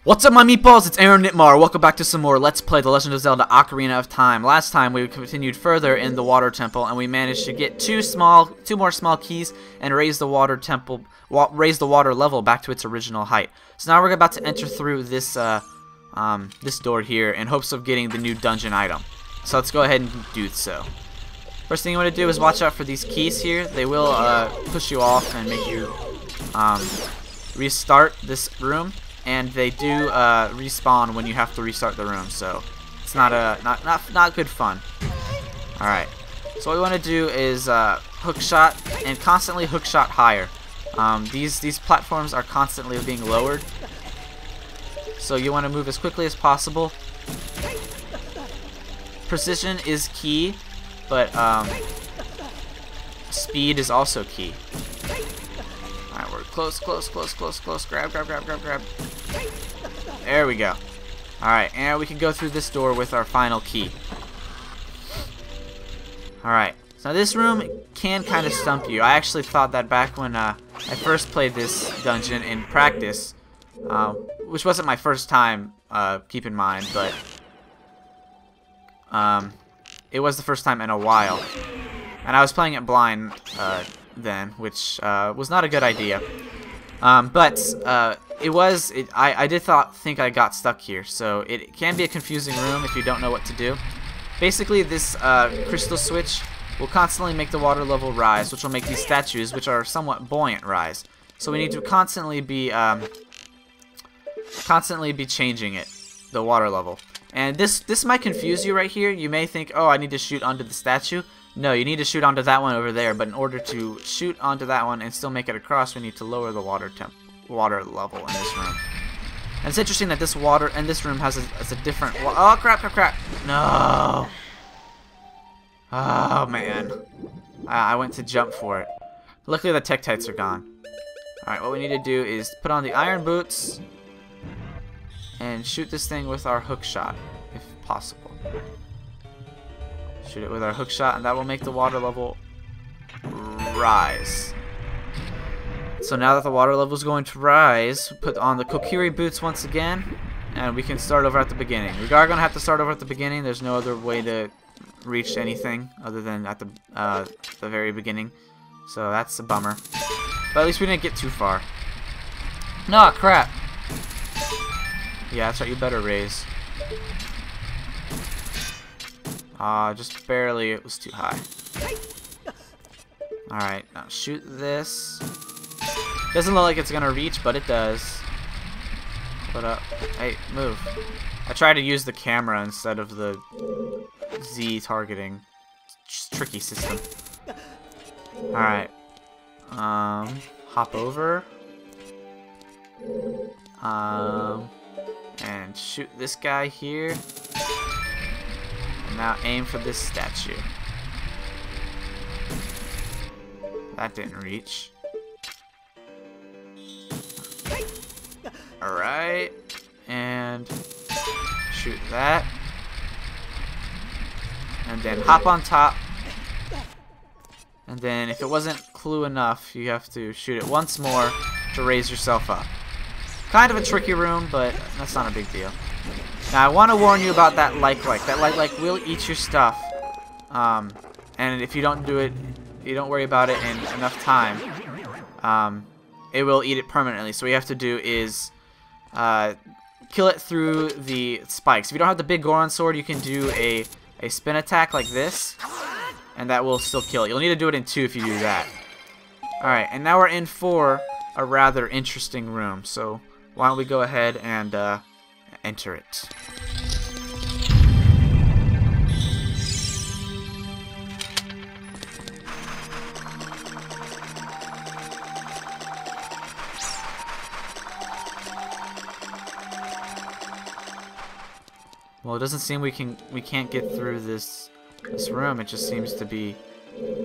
What's up, my meatballs? It's Aaronitmar. Welcome back to some more Let's Play The Legend of Zelda Ocarina of Time. Last time we continued further in the water temple, and we managed to get two more small keys and raise the water level back to its original height. So now we're about to enter through this this door here in hopes of getting the new dungeon item. So let's go ahead and do so. First thing you want to do is watch out for these keys here. They will push you off and make you restart this room. And they do respawn when you have to restart the room, so it's not good fun. All right, so what we want to do is hook shot and constantly hook shot higher. These platforms are constantly being lowered, so you want to move as quickly as possible. Precision is key, but speed is also key. Alright, we're close. Grab. There we go. Alright, and we can go through this door with our final key. Alright, so this room can kind of stump you. I actually thought that back when I first played this dungeon in practice, which wasn't my first time, keep in mind, but it was the first time in a while. And I was playing it blind then, which was not a good idea. But I did think I got stuck here, so it can be a confusing room if you don't know what to do. Basically, this crystal switch will constantly make the water level rise, which will make these statues, which are somewhat buoyant, rise. So we need to constantly be changing it, the water level. And this might confuse you right here. You may think, oh, I need to shoot onto the statue. No, you need to shoot onto that one over there, but in order to shoot onto that one and still make it across, we need to lower the water level in this room. And it's interesting that this water in this room has a different... Oh, crap. No. Oh, man. I went to jump for it. Luckily, the Tektites are gone. Alright, what we need to do is put on the iron boots and shoot this thing with our hook shot, if possible. Shoot it with our hook shot, and that will make the water level rise. So now that the water level is going to rise, put on the Kokiri boots once again, and we can start over at the beginning. We are going to have to start over at the beginning. There's no other way to reach anything other than at the very beginning. So that's a bummer. But at least we didn't get too far. No, crap. Yeah, that's right. You better raise. Just barely, it was too high. Alright, now shoot this. Doesn't look like it's gonna reach, but it does. Put up. Hey, move. I tried to use the camera instead of the Z targeting. Just tricky system. Alright. Hop over. And shoot this guy here. Now aim for this statue. That didn't reach. Alright. And shoot that. And then hop on top. And then if it wasn't clue enough, you have to shoot it once more to raise yourself up. Kind of a tricky room, but that's not a big deal. Now I want to warn you about that like. That like will eat your stuff, and if you don't do it, you don't worry about it in enough time, it will eat it permanently. So what you have to do is kill it through the spikes. If you don't have the big Goron sword, you can do a spin attack like this, and that will still kill it. You'll need to do it in 2 if you do that. Alright, and now we're in for a rather interesting room. So why don't we go ahead and enter it. Well, it doesn't seem we can't get through this room. It just seems to be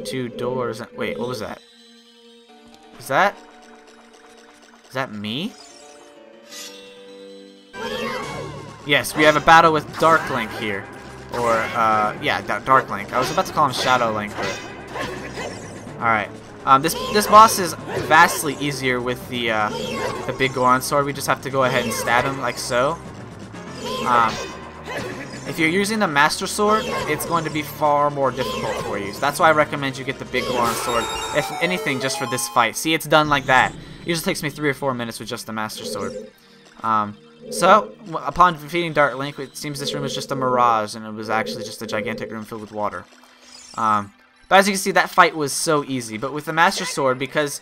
2 doors. Wait, what was that? Is that me? Yes, we have a battle with Dark Link here. Or, yeah, Dark Link. I was about to call him Shadow Link, but... Alright. This boss is vastly easier with the big Goron sword. We just have to go ahead and stab him like so. If you're using the Master Sword, it's going to be far more difficult for you. So that's why I recommend you get the big Goron sword, if anything, just for this fight. See, it's done like that. It usually takes me 3 or 4 minutes with just the Master Sword. So, upon defeating Dark Link, it seems this room is just a mirage, and it was actually just a gigantic room filled with water. But as you can see, that fight was so easy. But with the Master Sword, because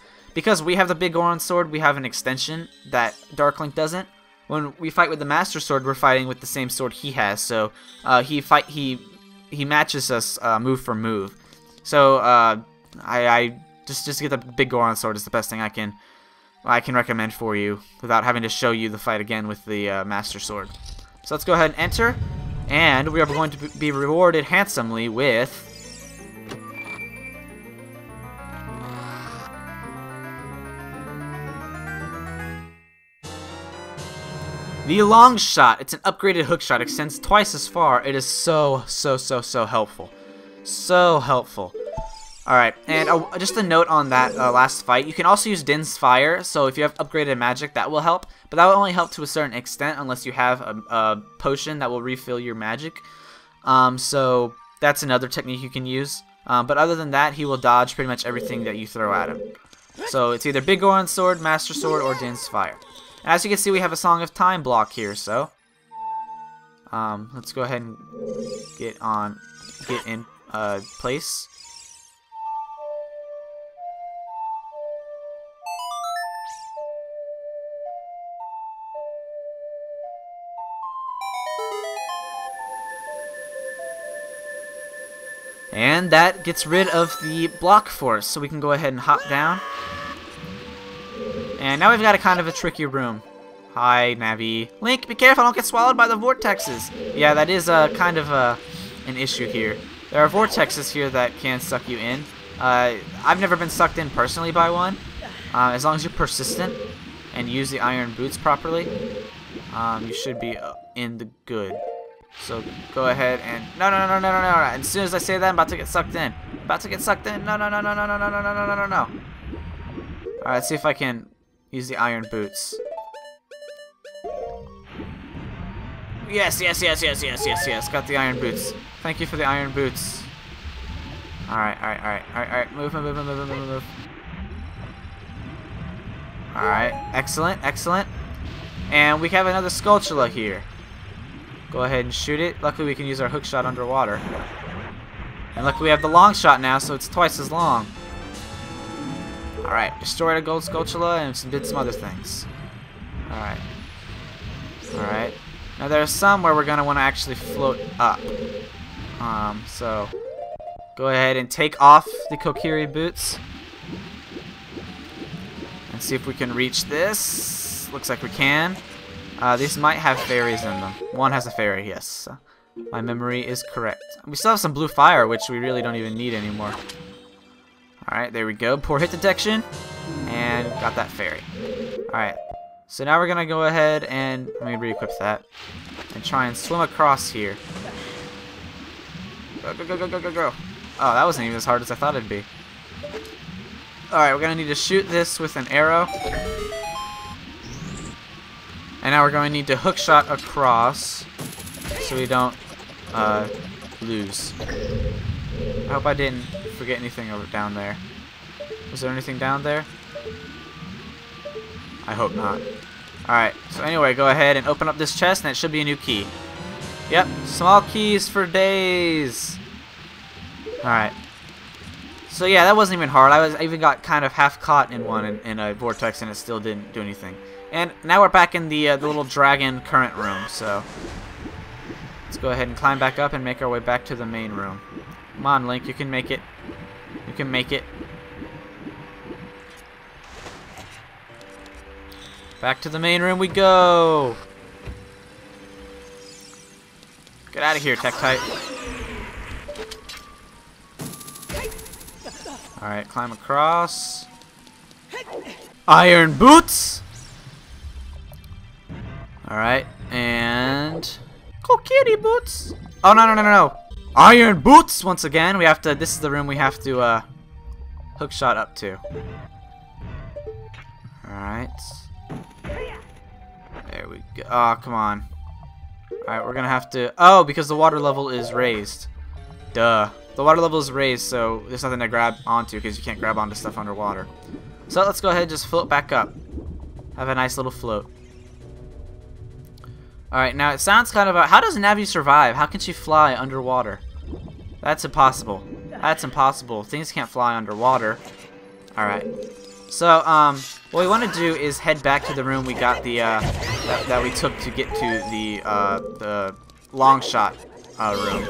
we have the big Goron sword, we have an extension that Dark Link doesn't. When we fight with the Master Sword, we're fighting with the same sword he has. So he matches us move for move. So I just get the big Goron sword is the best thing I can recommend for you without having to show you the fight again with the Master Sword. So let's go ahead and enter, and we are going to be rewarded handsomely with the longshot. It's an upgraded hookshot. Extends twice as far. It is so helpful. So helpful. Alright, and just a note on that last fight. You can also use Din's Fire, so if you have upgraded magic, that will help. But that will only help to a certain extent unless you have a potion that will refill your magic. So that's another technique you can use. But other than that, he will dodge pretty much everything that you throw at him. So it's either Big Goron Sword, Master Sword, or Din's Fire. And as you can see, we have a Song of Time block here, so let's go ahead and get in place. And that gets rid of the block force, so we can go ahead and hop down. And now we've got a kind of a tricky room. Hi, Navi. Link, be careful, don't get swallowed by the vortexes. Yeah, that is kind of an issue here. There are vortexes here that can suck you in. I've never been sucked in personally by one. As long as you're persistent and use the iron boots properly, you should be in the good. So go ahead and no. As soon as I say that, I'm about to get sucked in. About to get sucked in. No. All right, let's see if I can use the iron boots. Yes. Got the iron boots. Thank you for the iron boots. All right. Move. All right. Excellent. And we have another Skulltula here. Go ahead and shoot it. Luckily, we can use our hookshot underwater. And luckily, we have the long shot now, so it's twice as long. Alright, destroyed a gold Skulltula and did some other things. Alright. Now, there are some where we're going to want to actually float up. So, go ahead and take off the Kokiri boots. And see if we can reach this. Looks like we can. These might have fairies in them. One has a fairy, yes. My memory is correct. We still have some blue fire, which we really don't even need anymore. Alright, there we go. Poor hit detection. And got that fairy. Alright. So now we're going to go ahead and... let me re-equip that. And try and swim across here. Go. Oh, that wasn't even as hard as I thought it'd be. Alright, we're going to need to shoot this with an arrow. And now we're going to need to hookshot across so we don't lose. I hope I didn't forget anything over down there. Was there anything down there? I hope not. Alright, so anyway, go ahead and open up this chest and it should be a new key. Yep, small keys for days. Alright. So yeah, that wasn't even hard. I even got kind of half caught in one in a vortex and it still didn't do anything. And now we're back in the little dragon current room, so let's go ahead and climb back up and make our way back to the main room. Come on, Link, you can make it. You can make it. Back to the main room we go. Get out of here, Tektite. Alright, climb across. Iron boots! Alright, and... Kokiri boots! Oh, no. Iron boots! Once again, we have to... this is the room we have to, hook shot up too. Alright. There we go. Oh, come on. Alright, we're gonna have to... Oh, because the water level is raised. Duh. The water level is raised, so there's nothing to grab onto because you can't grab onto stuff underwater. So let's go ahead and just float back up. Have a nice little float. Alright, now it sounds kind of... How does Navi survive? How can she fly underwater? That's impossible. That's impossible. Things can't fly underwater. Alright. So, what we want to do is head back to the room we got the, that we took to get to the longshot room.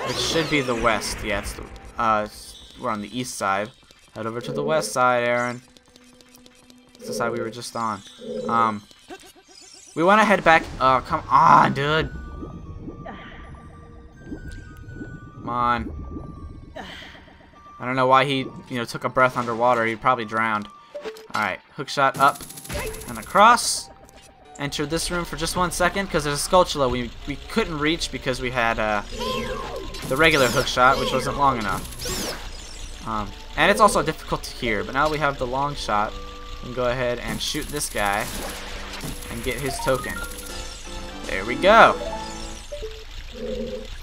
Which should be the west. Yeah, it's the, we're on the east side. Head over to the west side, Aaron. It's the side we were just on. We want to head back. Oh, come on, dude. Come on. I don't know why he, took a breath underwater. He probably drowned. Alright, hookshot up and across. Enter this room for just 1 second because there's a Skulltula we couldn't reach because we had the regular hookshot, which wasn't long enough. And it's also difficult to hear, but now we have the long shot. We can go ahead and shoot this guy and get his token. There we go.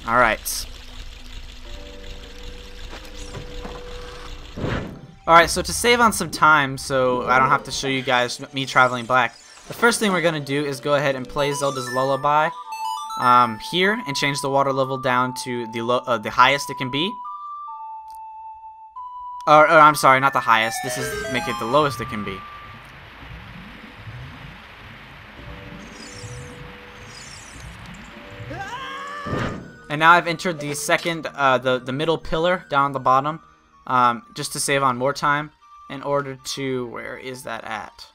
Alright. Alright, so to save on some time, so I don't have to show you guys me traveling back, the first thing we're going to do is go ahead and play Zelda's Lullaby here and change the water level down to the highest it can be. Or I'm sorry, not the highest. This is make it the lowest it can be. And now I've entered the second, the middle pillar down the bottom. Just to save on more time, in order to, where is that at?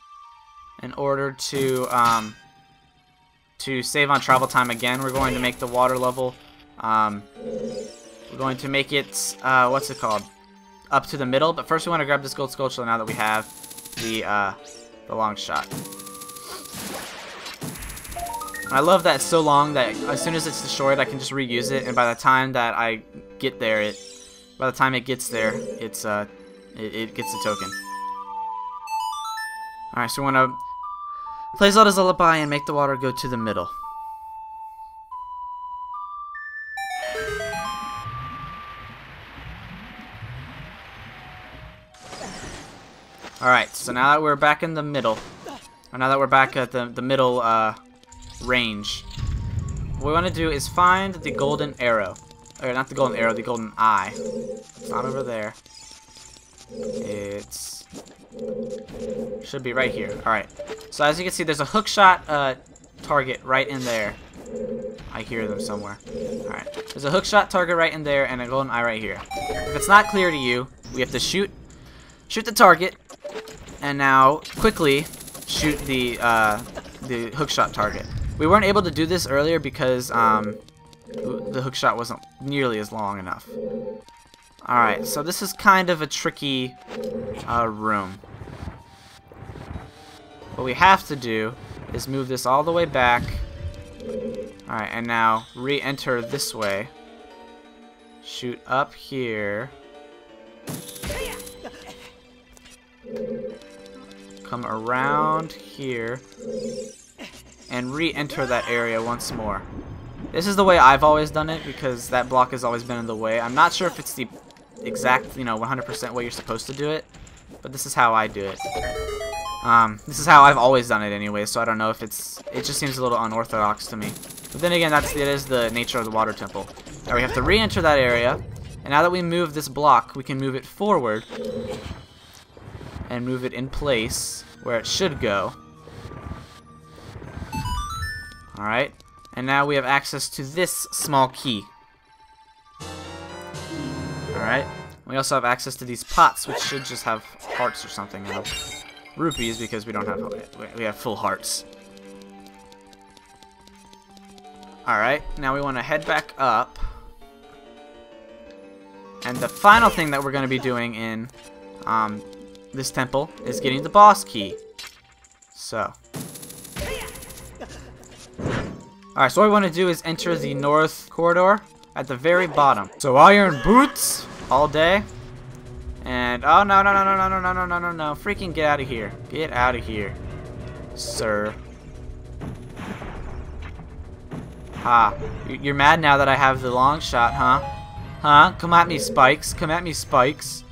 In order to save on travel time again, we're going to make the water level, we're going to make it, what's it called? Up to the middle, but first we want to grab this gold Skulltula now that we have the long shot. I love that it's so long that as soon as it's destroyed, I can just reuse it, and by the time that I get there, by the time it gets there, it gets the token. Alright, so we want to play Zelda's Lullaby and make the water go to the middle. Alright, so now that we're back in the middle, or now that we're back at the middle range, what we want to do is find the golden arrow. Or not the golden arrow, the golden eye. It's not over there. It's should be right here. Alright. So as you can see, there's a hookshot target right in there. I hear them somewhere. Alright. There's a hookshot target right in there and a golden eye right here. If it's not clear to you, we have to shoot the target, and now quickly shoot the hookshot target. We weren't able to do this earlier because the hookshot wasn't nearly as long enough. Alright, so this is kind of a tricky room. What we have to do is move this all the way back. Alright, and now re-enter this way. Shoot up here. Come around here. And re-enter that area once more. This is the way I've always done it because that block has always been in the way. I'm not sure if it's the exact, 100% way you're supposed to do it, but this is how I do it. This is how I've always done it anyway, so I don't know if it just seems a little unorthodox to me. But then again, it is the nature of the water temple. Now we have to re-enter that area, and now that we move this block, we can move it forward and move it in place where it should go. Alright. And now we have access to this small key. Alright. We also have access to these pots, which should just have hearts or something in them. Rupees, because we don't have, we have full hearts. Alright, now we want to head back up. And the final thing that we're going to be doing in this temple is getting the boss key. So. Alright, so what we want to do is enter the north corridor at the very bottom. So iron boots all day. And oh no no no no no no no no no no no! Freaking get out of here! Get out of here, sir. Ha! You're mad now that I have the long shot, huh? Huh? Come at me, Spikes! Come at me, Spikes!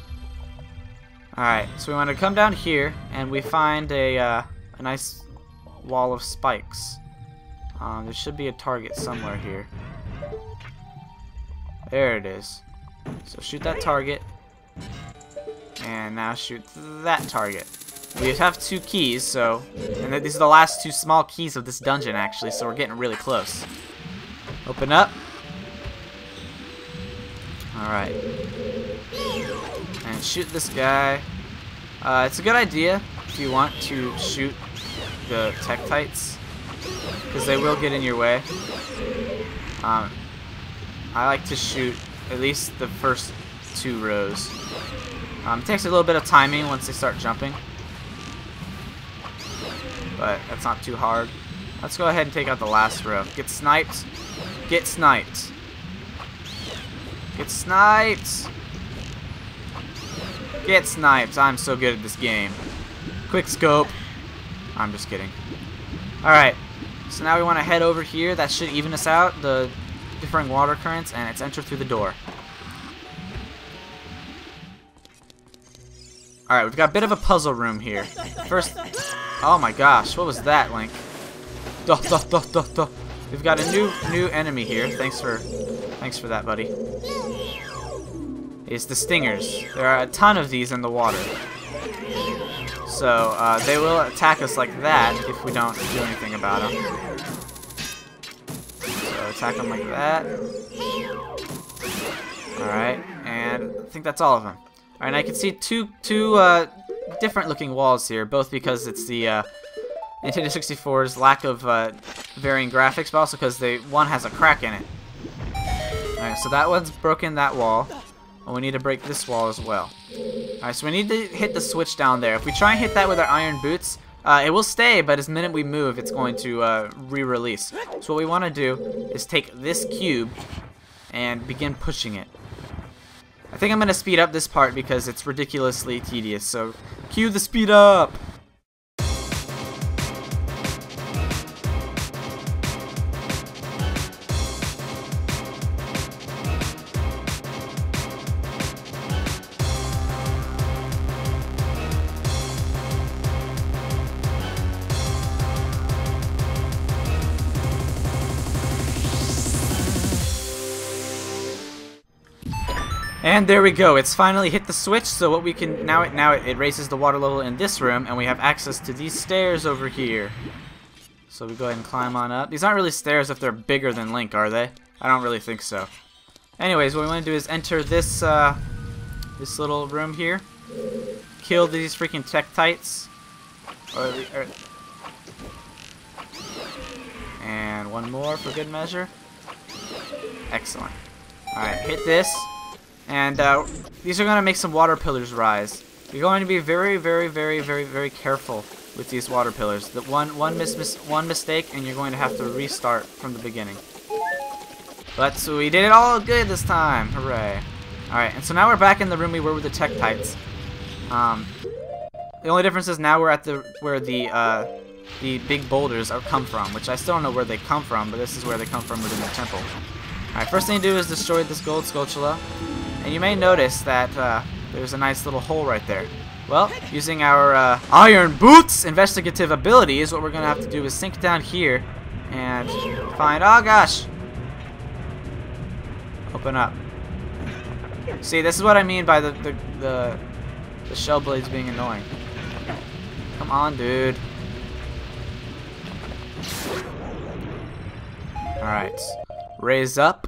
All right, so we want to come down here, and we find a nice wall of spikes. There should be a target somewhere here. There it is. So shoot that target. And now shoot that target. We have 2 keys, so... And these are the last 2 small keys of this dungeon, actually, so we're getting really close. Open up. Alright. And shoot this guy. It's a good idea if you want to shoot the Tektites, because they will get in your way. I like to shoot at least the first 2 rows. It takes a little bit of timing once they start jumping, but that's not too hard. Let's go ahead and take out the last row. Get sniped. Get sniped. Get sniped. Get sniped. I'm so good at this game. Quick scope. I'm just kidding. Alright, so now we want to head over here. That should even us out, the differing water currents, and it's enter through the door. Alright, we've got a bit of a puzzle room here. First, oh my gosh, what was that, Link? Duh, duh, duh, duh, duh. We've got a new enemy here. Thanks for that, buddy. It's the stingers. There are a ton of these in the water. So, they will attack us like that if we don't do anything about them. So, attack them like that. Alright, and I think that's all of them. Alright, I can see two different looking walls here, both because it's the Nintendo 64's lack of varying graphics, but also because one has a crack in it. Alright, so that one's broken that wall, and we need to break this wall as well. Alright, so we need to hit the switch down there. If we try and hit that with our iron boots, it will stay, but as minute we move, it's going to re-release. So what we want to do is take this cube and begin pushing it. I think I'm going to speed up this part because it's ridiculously tedious, so cue the speed up! And there we go. It's finally hit the switch. So what we can now it raises the water level in this room, and we have access to these stairs over here. So we go ahead and climb on up. These aren't really stairs if they're bigger than Link, are they? I don't really think so. Anyways, what we want to do is enter this this little room here. Kill these freaking Tektites. And one more for good measure. Excellent. All right, hit this. And these are going to make some water pillars rise. You're going to be very, very, very, very, very careful with these water pillars. The one mistake, and you're going to have to restart from the beginning. But so we did it all good this time. Hooray! All right, and so now we're back in the room we were with the Tektites. The only difference is now we're at where the big boulders come from, which I still don't know where they come from, but this is where they come from within the temple. All right, first thing to do is destroy this gold Skulltula. And you may notice that there's a nice little hole right there. Well, using our iron boots investigative abilities, what we're going to have to do is sink down here and find... Oh, gosh! Open up. See, this is what I mean by the shell blades being annoying. Come on, dude. Alright. Raise up.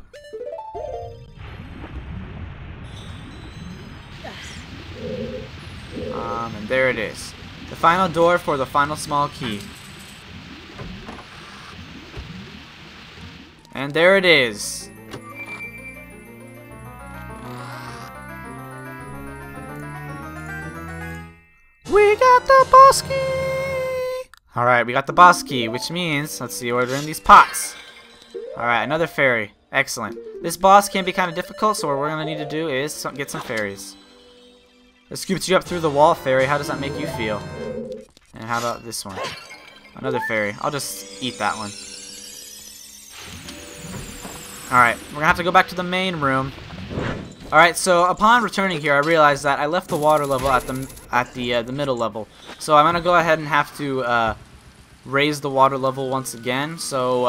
And there it is. The final door for the final small key. And there it is. We got the boss key! Alright, we got the boss key, which means, let's see, order in these pots. Alright, another fairy. Excellent. This boss can be kind of difficult, so what we're going to need to do is get some fairies. It scoops you up through the wall, fairy. How does that make you feel? And how about this one? Another fairy. I'll just eat that one. Alright, we're gonna have to go back to the main room. Alright, so upon returning here, I realized that I left the water level at the middle level. So I'm gonna go ahead and have to raise the water level once again. So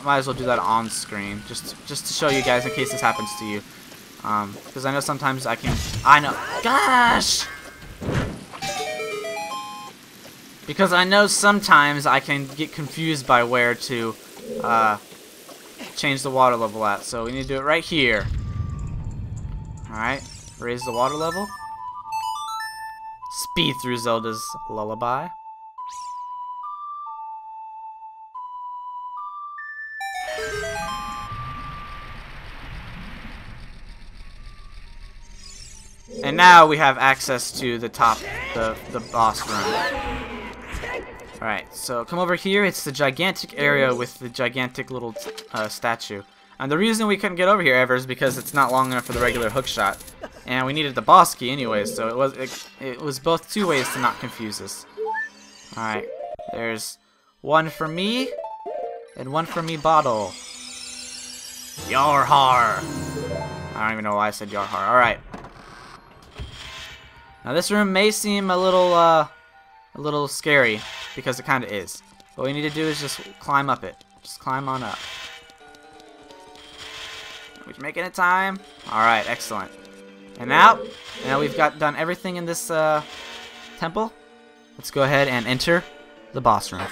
might as well do that on screen, just to show you guys in case this happens to you. Because I know sometimes Because I know sometimes I can get confused by where to change the water level at. So we need to do it right here. Alright, raise the water level. Speed through Zelda's lullaby. And now we have access to the top, the boss room. Alright, so come over here. It's the gigantic area with the gigantic little statue. And the reason we couldn't get over here ever is because it's not long enough for the regular hookshot. And we needed the boss key anyways, so it was both two ways to not confuse us. Alright, there's one for me, and one for me bottle. Yarhar! I don't even know why I said Yarhar. Alright. Now this room may seem a little scary, because it kinda is. What we need to do is just climb up it. Just climb on up. Are we making it time? Alright, excellent. And now we've done everything in this temple. Let's go ahead and enter the boss room.